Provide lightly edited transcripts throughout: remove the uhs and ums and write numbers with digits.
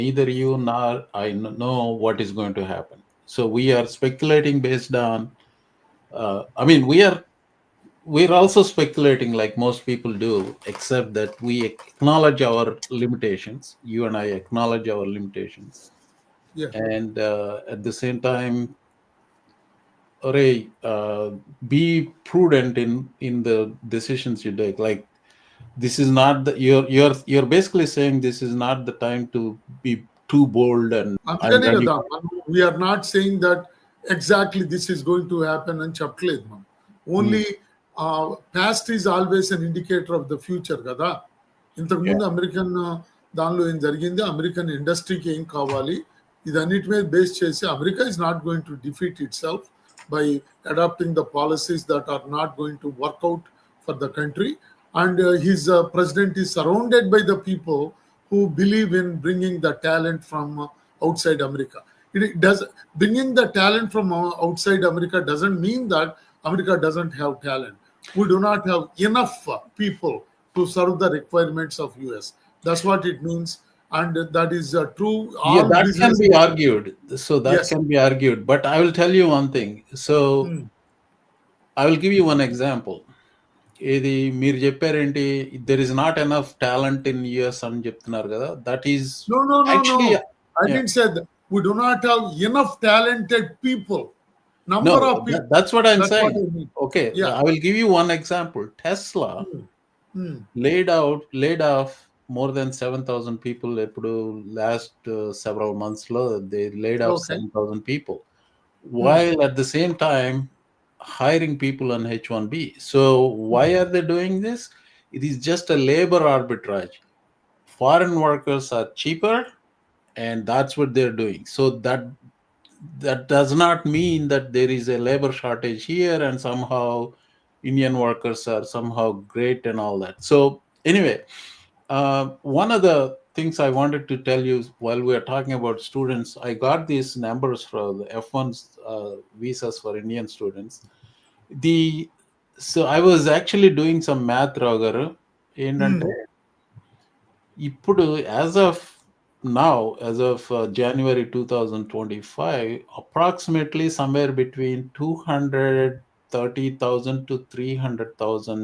neither you nor I know what is going to happen. So we are speculating based on. I mean, we're also speculating like most people do, except that we acknowledge our limitations. You and I acknowledge our limitations, Yeah, and at the same time, Ray, be prudent in the decisions you take. Like this is not the you're basically saying this is not the time to be too bold and అంతేనే and you కదా మనం we are not saying that exactly this is going to happen అని చెప్పలేదు మనం. mm, only past is always an indicator of the future కదా. yeah. ఇంతకుముందు American దానిలో ఏం జరిగింది, అమెరికన్ ఇండస్ట్రీకి ఏం కావాలి, ఇదన్నిటి మీద బేస్ చేసి America is not going to defeat itself by adapting the policies that are not going to work out for the country. And his president is surrounded by the people who believe in bringing the talent from outside America. It does bringing the talent from outside America doesn't mean that America doesn't have talent. We do not have enough people to serve the requirements of US. That's what it means, and that is true. Yeah, All that can business be people. argued. So that Yes. can be argued. But I will tell you one thing. So Hmm. I will give you one example. ఇది మీరు చెప్పారేంటి, there is not enough talent in US అని చెప్తున్నారు కదా, that is No, no, no, actually no. I didn't say that. We do not have enough talented people. no, Number of people. that's what I'm That's what saying. I mean. Okay, Yeah. I will give you one example. Tesla Hmm. Hmm. laid off more than 7,000 people ఎప్పుడు last several months లో they laid off Okay. 7,000 people Hmm. while at the same time hiring people on H1B. So why are they doing this? It is just a labor arbitrage. Foreign workers are cheaper, and that's what they're doing. So that does not mean that there is a labor shortage here and somehow Indian workers are somehow great and all that. So anyway, one of the things I wanted to tell you while we are talking about students, I got these numbers for the F1 visas for Indian students. The So I was actually doing some math, Ragaru. ఏంటంటే Hmm. ఇప్పుడు as of January 2025, approximately somewhere between 230,000 to 300,000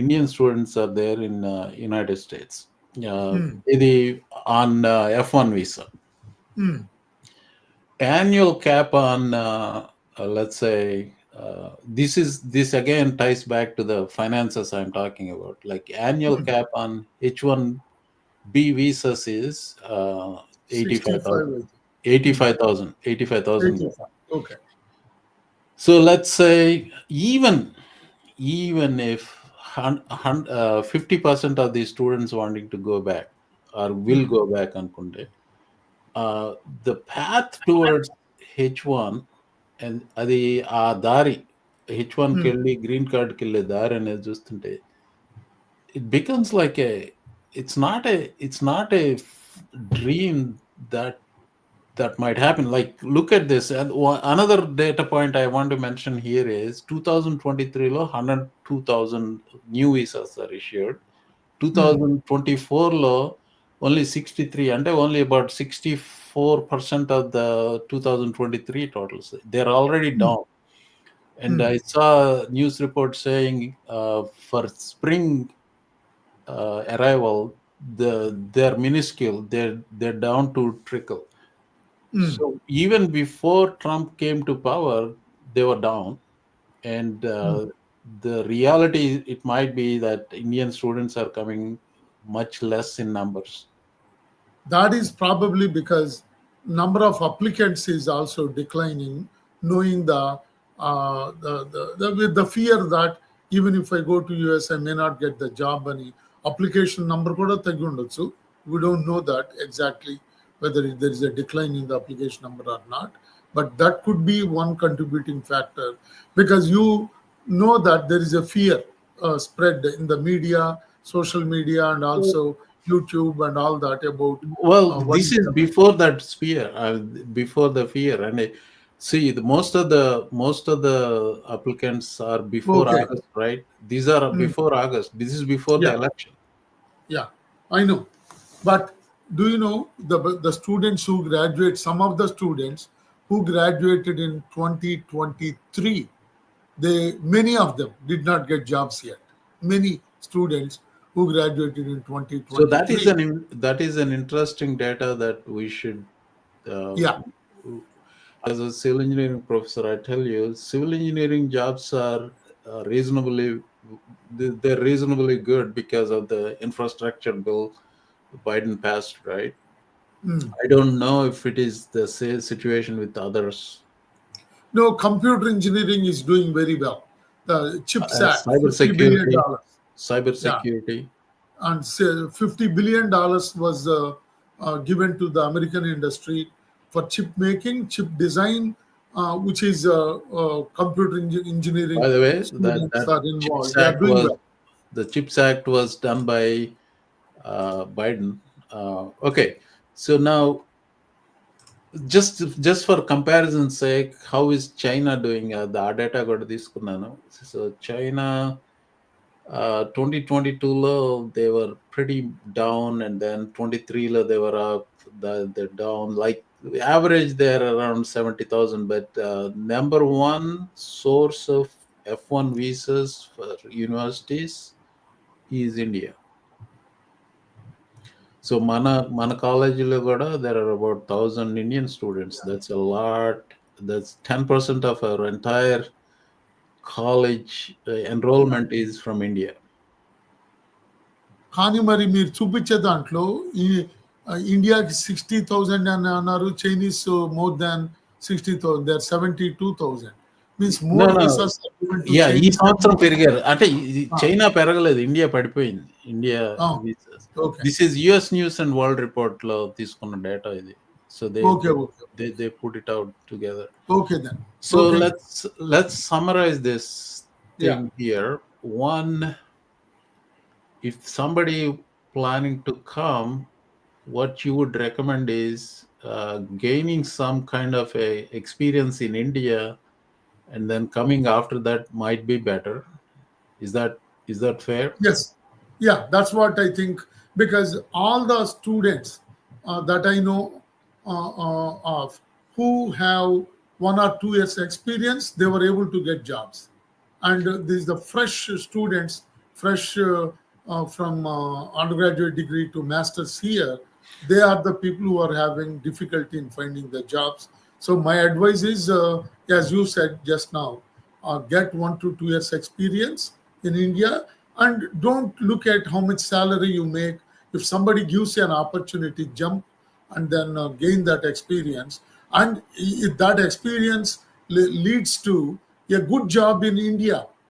Indian students are there in United States. Hmm. ఇది on F1 visa. Hmm. Annual cap on let's say this again ties back to the finances I'm talking about. Like annual Hmm. cap on H1B visas is 65, 85,000. I think. Hmm. 85,000. 85. Okay. So let's say even if 50% of the students wanting to go back or will Hmm. go back అనుకుంటే, the path towards H1 and అది ఆ దారి H1కి Hmm. వెళ్ళి green కార్డ్కి వెళ్ళే దారి అనేది చూస్తుంటే it becomes like it's not a dream that might happen. Like look at this, and another data point I want to mention here is 2023 lo 102,000 new visas are issued. Hmm. 2024 lo only 63, and only about 64% of the 2023 totals, they're already Hmm. down. And Hmm. I saw news report saying for spring arrival, they're minuscule. They're down to trickle. Hmm. So even before Trump came to power, they were down. And Hmm. the reality, it might be that Indian students are coming much less in numbers. That is probably because number of applicants is also declining, knowing with the fear that even if I go to US, I may not get the job. Any application number kuda taggi undొచ్చు. We don't know that exactly whether there is a decline in the application number or not. But that could be one contributing factor, because you know that there is a fear spread in the media, social media, and also YouTube and all that about Well, what this is is happening. before that fear, before the fear, and see, most of the applicants are before Okay. August, right? These are Hmm. before August. This is before the Yeah. election. Yeah. I know. But do you know the students who graduate? Some of the students who graduated in 2023, they many of them did not get jobs yet. Many students who graduated in So that is 2023. that is an interesting data that we should. Uh, Yeah. as a civil engineering professor, I tell you, civil engineering jobs are reasonably they're reasonably good because of the infrastructure bill Biden passed, right? Mm. I don't know if it is the same situation with others. No, computer engineering is doing very well. The CHIPS Act, Cyber security, $50 billion. cyber Yeah. security. And $50 billion was given to the American industry for chip making, chip design, which is computer engineering By the way, students that are Chips involved. They are Act doing was well. the Chips Act was done by Biden. Okay, so now just for comparison's sake, how is China doing? The data కూడా తీసుకున్నాను. So China 2022లో they were pretty down, and then 23లో they were up. They're down like average they're around 70,000, but number one source of F1 visas for universities is India. So మన కాలేజీలో కూడా there are about 1,000 Indian students. That's a lot. That's 10% of our entire college Yeah. enrollment is from India. కానీ మరి మీరు చూపించే దాంట్లో ఈ ఇండియాకి 60,000 అని అన్నారు, Chinese more than 60,000, they are 72,000. Means No, more no. Visas are given to Yeah, ఈ చైనీస్. సంవత్సరం పెరిగారు. అంటే చైనా పెరగలేదు, ఇండియా పడిపోయింది. India visas. Okay, This is US News and World Report లో తీసుకున్న డేటా ఇది. So okay, okay, they put it out together. Okay then. So okay. let's summarize this yeah. thing here. One, if somebody planning to come, what you would recommend is gaining some kind of a experience in India, and then coming after that might be better. Is that is that fair? Yes, yeah, that's what I think. Because all the students that I know of who have 1 or 2 years experience, they were able to get jobs. And these the fresh students, fresh from undergraduate degree to masters here, they are the people who are having difficulty in finding the jobs. So my advice is, as you said just now, get 1 to 2 years experience in India, and don't look at how much salary you make. If somebody gives you an opportunity, jump and then gain that experience. And if that experience leads to a good job in India,